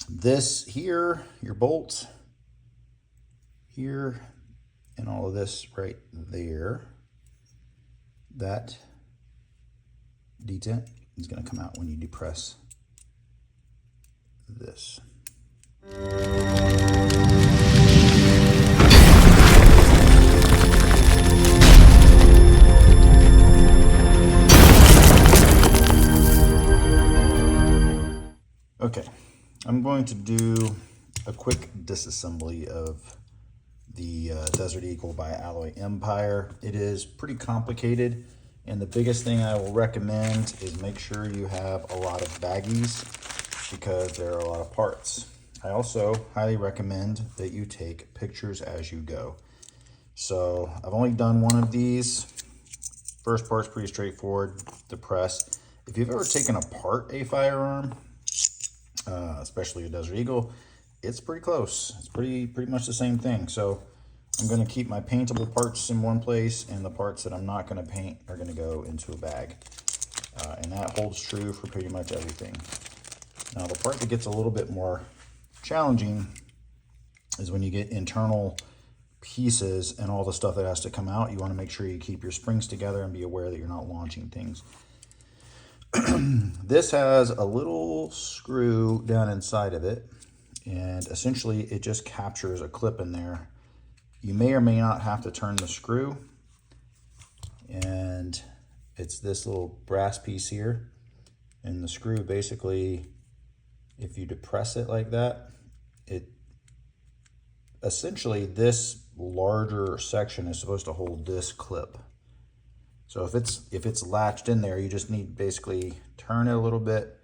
This here, your bolts here, and all of this right there, that detent is going to come out when you depress this. Okay, I'm going to do a quick disassembly of the Desert Eagle by Alloy Empire. It is pretty complicated, and the biggest thing I will recommend is make sure you have a lot of baggies because there are a lot of parts. I also highly recommend that you take pictures as you go. So I've only done one of these. First part's pretty straightforward, the press. If you've ever taken apart a firearm, especially a Desert Eagle, it's pretty close. It's pretty much the same thing. So I'm going to keep my paintable parts in one place, and the parts that I'm not going to paint are going to go into a bag. And that holds true for pretty much everything. Now the part that gets a little bit more challenging is when you get internal pieces and all the stuff that has to come out. You want to make sure you keep your springs together and be aware that you're not launching things. This has a little screw down inside of it, and essentially it just captures a clip in there. You may or may not have to turn the screw, and it's this little brass piece here, and the screw basically, if you depress it like that, it essentially, this larger section is supposed to hold this clip. So if it's latched in there, you just need basically turn it a little bit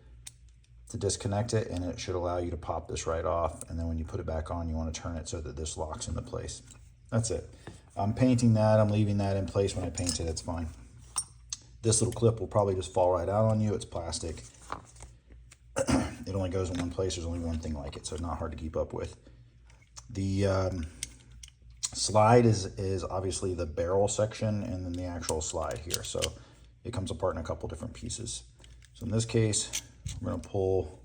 to disconnect it, and it should allow you to pop this right off. And then when you put it back on, you want to turn it so that this locks into place. That's it. I'm painting that. I'm leaving that in place. When I paint it, it's fine. This little clip will probably just fall right out on you. It's plastic. It only goes in one place. There's only one thing like it, so it's not hard to keep up with. The slide is obviously the barrel section, and then the actual slide here. So it comes apart in a couple different pieces. So in this case, we're going to pull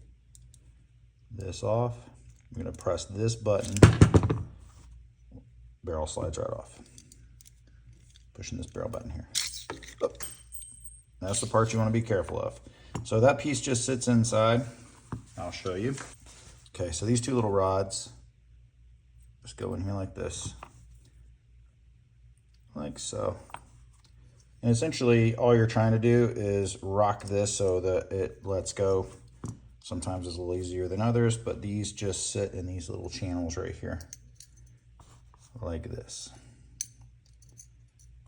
this off. I'm going to press this button. Barrel slides right off. Pushing this barrel button here. Oh. That's the part you want to be careful of. So that piece just sits inside. I'll show you. Okay, so these two little rods just go in here like this. Like so. And essentially all you're trying to do is rock this so that it lets go. Sometimes it's a little easier than others, but these just sit in these little channels right here, like this.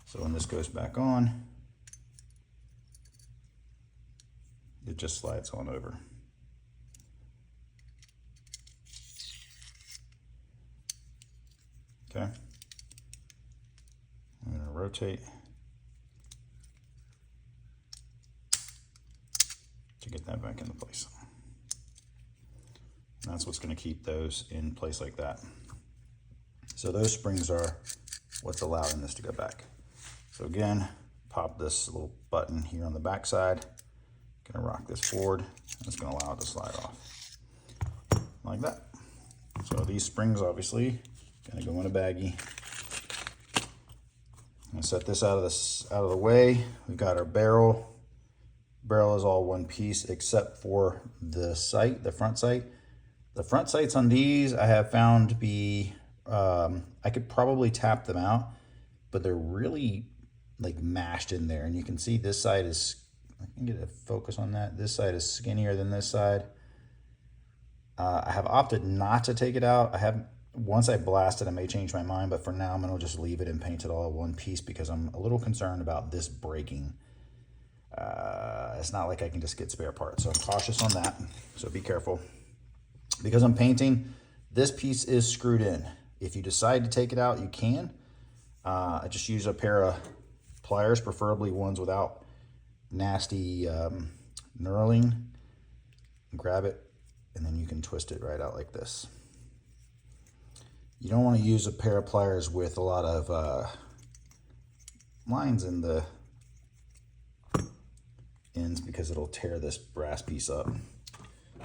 So when this goes back on, it just slides on over. Okay. I'm going to rotate to get that back into place. And that's what's going to keep those in place like that. So those springs are what's allowing this to go back. So again, pop this little button here on the back side. Going to rock this forward. And it's going to allow it to slide off like that. So these springs obviously going to go in a baggie. I'm going to set this out of the way. We've got our barrel. Barrel is all one piece except for the sight, the front sight. The front sights on these I have found to be, I could probably tap them out, but they're really like mashed in there. And you can see this side is, I can get a focus on that. This side is skinnier than this side. I have opted not to take it out. Once I blast it, I may change my mind, but for now I'm gonna just leave it and paint it all in one piece because I'm a little concerned about this breaking. It's not like I can just get spare parts, so I'm cautious on that, so be careful. Because I'm painting, this piece is screwed in. If you decide to take it out, you can. I just use a pair of pliers, preferably ones without nasty knurling. Grab it, and then you can twist it right out like this. You don't want to use a pair of pliers with a lot of lines in the ends because it'll tear this brass piece up.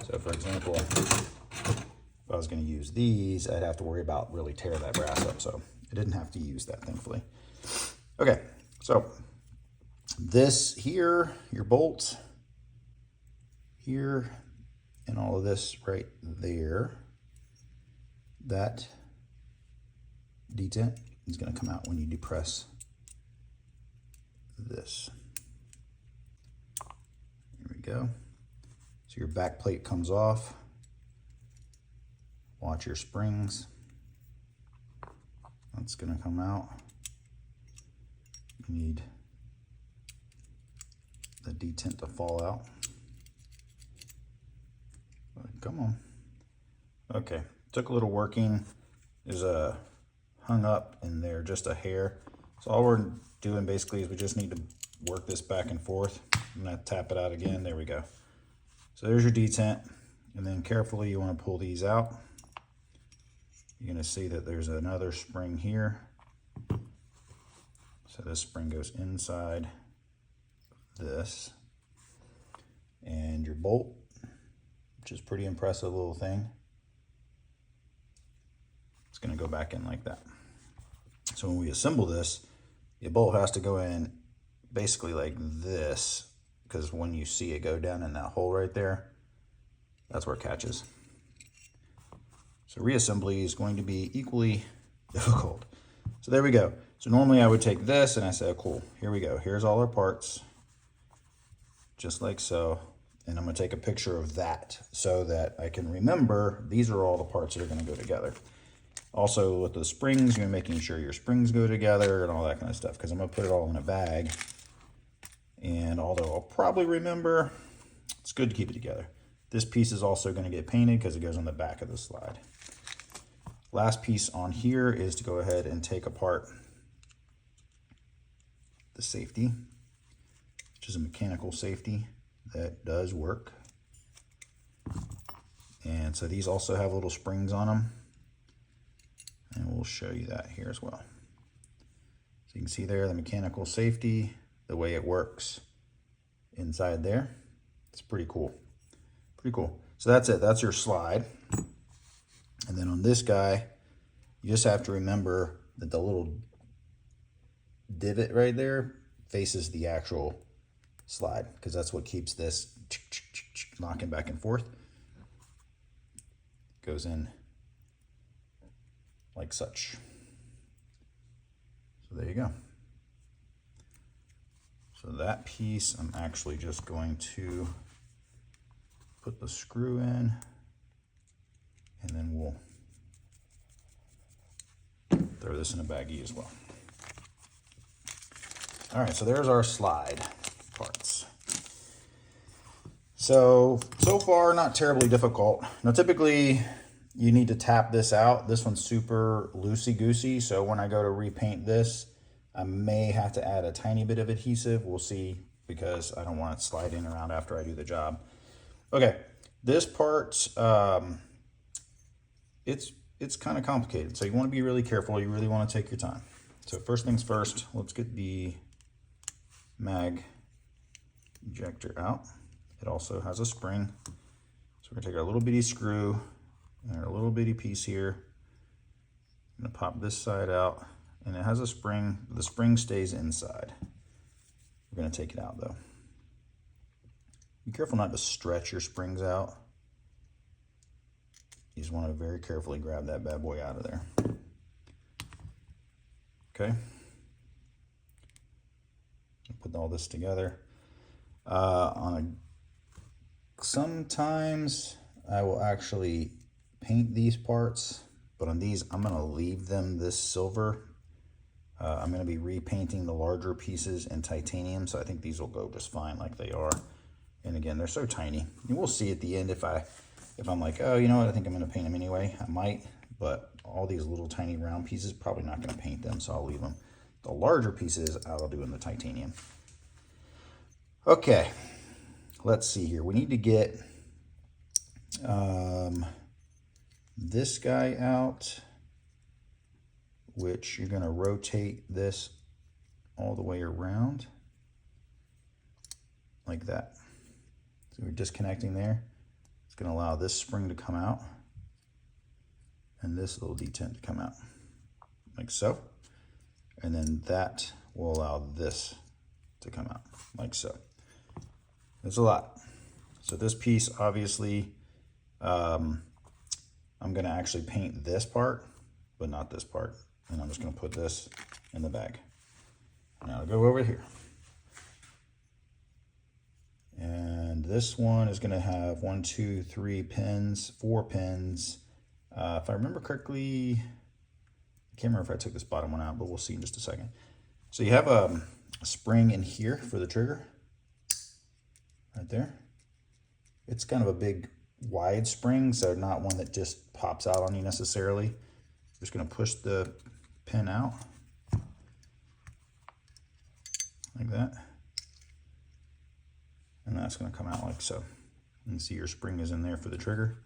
So for example, if I was going to use these, I'd have to worry about really tearing that brass up. So I didn't have to use that, thankfully. Okay, so this here, your bolt here, and all of this right there, that detent is going to come out when you depress this. Here we go. So your back plate comes off. Watch your springs. That's going to come out. You need the detent to fall out. Come on. Okay, took a little working. There's a hung up in there, just a hair. So all we're doing basically is we just need to work this back and forth. I'm gonna tap it out again. There we go. So there's your detent, and then carefully you want to pull these out. You're gonna see that there's another spring here. So this spring goes inside this, and your bolt, which is pretty impressive little thing, it's going to go back in like that. So when we assemble this, the bolt has to go in basically like this, because when you see it go down in that hole right there, that's where it catches. So reassembly is going to be equally difficult. So there we go. So normally I would take this and I say, oh, cool, here we go. Here's all our parts, just like so. And I'm going to take a picture of that so that I can remember these are all the parts that are going to go together. Also with the springs, you're making sure your springs go together and all that kind of stuff, because I'm going to put it all in a bag. And although I'll probably remember, it's good to keep it together. This piece is also going to get painted because it goes on the back of the slide. Last piece on here is to go ahead and take apart the safety, which is a mechanical safety that does work. And so these also have little springs on them, and we'll show you that here as well. So you can see there the mechanical safety, the way it works inside there. It's pretty cool. Pretty cool. So that's it. That's your slide. And then on this guy, you just have to remember that the little divot right there faces the actual slide, because that's what keeps this knocking back and forth. Goes in like such. So there you go. So that piece, I'm actually just going to put the screw in, and then we'll throw this in a baggie as well. All right, so there's our slide parts. So far, not terribly difficult. Now, typically, you need to tap this out. This one's super loosey-goosey, so when I go to repaint this, I may have to add a tiny bit of adhesive. We'll see, because I don't want it sliding around after I do the job. Okay, this part, it's kind of complicated, so you want to be really careful. You really want to take your time. So first things first, let's get the mag injector out. It also has a spring. So we're gonna take our little bitty screw and our little bitty piece here. I'm gonna pop this side out, and it has a spring, but the spring stays inside. We're gonna take it out though. Be careful not to stretch your springs out. You just want to very carefully grab that bad boy out of there. Okay. Put all this together. Sometimes I will actually paint these parts, but on these I'm going to leave them this silver. I'm going to be repainting the larger pieces in titanium, so I think these will go just fine like they are. And again, they're so tiny. And we'll see at the end if I'm like, oh, you know what, I think I'm going to paint them anyway. I might, but all these little tiny round pieces, probably not going to paint them, so I'll leave them. The larger pieces I'll do in the titanium. Okay, let's see here. We need to get this guy out, which you're going to rotate this all the way around like that. So we're disconnecting there. It's going to allow this spring to come out. and this little detent to come out, like so. And then that will allow this to come out, like so. There's a lot. So this piece, obviously, I'm gonna actually paint this part, but not this part. And I'm just gonna put this in the bag. Now I'll go over here. And this one is gonna have 1, 2, 3 pins, 4 pins. If I remember correctly, I can't remember if I took this bottom one out, but we'll see in just a second. So you have a spring in here for the trigger, right there. It's kind of a big, wide spring, so not one that just pops out on you necessarily. I'm just gonna push the pin out, like that. And that's gonna come out like so. You can see your spring is in there for the trigger.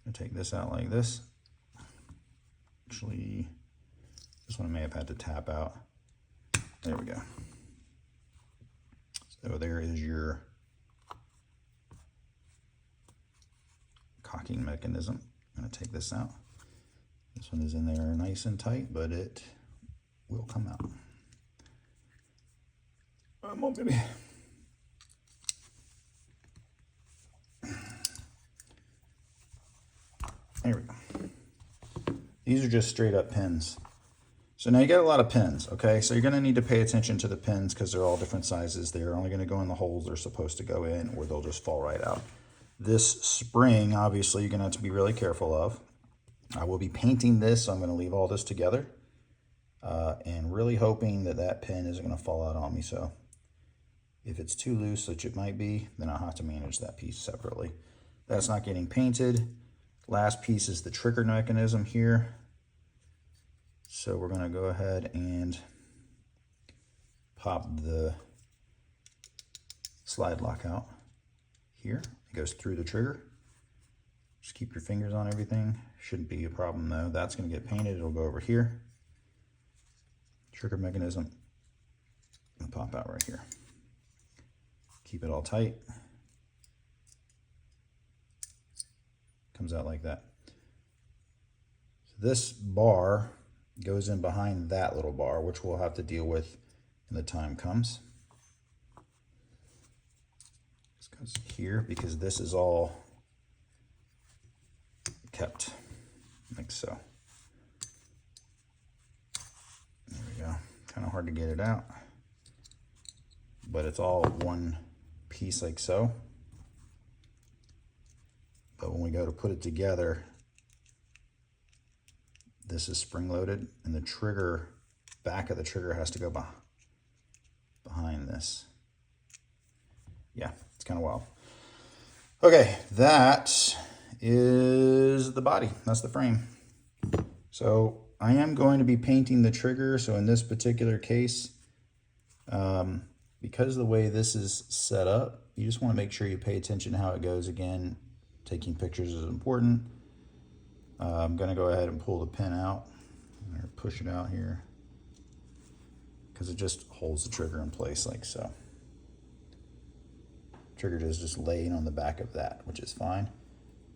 I'm gonna take this out like this. Actually, this one I may have had to tap out. There we go. So there is your cocking mechanism. I'm gonna take this out. This one is in there nice and tight, but it will come out. Come on, baby. There we go. These are just straight up pins. So now you got a lot of pins, okay? So you're gonna need to pay attention to the pins because they're all different sizes. They're only gonna go in the holes they're supposed to go in, or they'll just fall right out. This spring, obviously, you're gonna have to be really careful of. I will be painting this, so I'm gonna leave all this together and really hoping that that pin isn't gonna fall out on me. So if it's too loose, which it might be, then I'll have to manage that piece separately. That's not getting painted. Last piece is the trigger mechanism here. So we're gonna go ahead and pop the slide lock out here. It goes through the trigger. Just keep your fingers on everything. Shouldn't be a problem though. That's gonna get painted, it'll go over here. Trigger mechanism, and pop out right here. Keep it all tight. Comes out like that. So this bar goes in behind that little bar, which we'll have to deal with when the time comes. This goes here because this is all kept like so. There we go. Kind of hard to get it out, but it's all one piece like so. But when we go to put it together, this is spring loaded and the trigger, back of the trigger has to go behind this. Yeah, it's kind of wild. Okay, that is the body. That's the frame. So I am going to be painting the trigger. So in this particular case, because the way this is set up, you just want to make sure you pay attention to how it goes. Again, taking pictures is important. I'm gonna go ahead and pull the pin out or push it out here because it just holds the trigger in place like so. Trigger is just laying on the back of that, which is fine.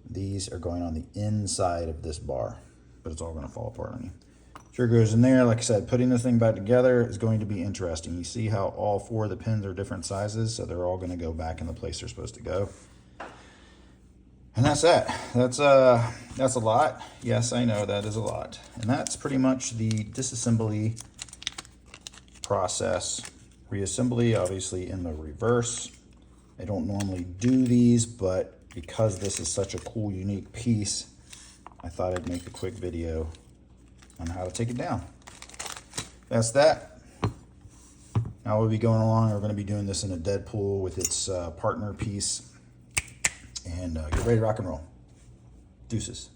These are going on the inside of this bar, but it's all gonna fall apart on you. Trigger goes in there. Like I said, putting this thing back together is going to be interesting. You see how all 4 of the pins are different sizes, so they're all gonna go back in the place they're supposed to go. And that's that. That's a lot. Yes, I know that is a lot. And that's pretty much the disassembly process. Reassembly, obviously in the reverse. I don't normally do these, but because this is such a cool, unique piece, I thought I'd make a quick video on how to take it down. That's that. Now we'll be going along. We're going to be doing this in a Deadpool with its partner piece. And get ready to rock and roll. Deuces.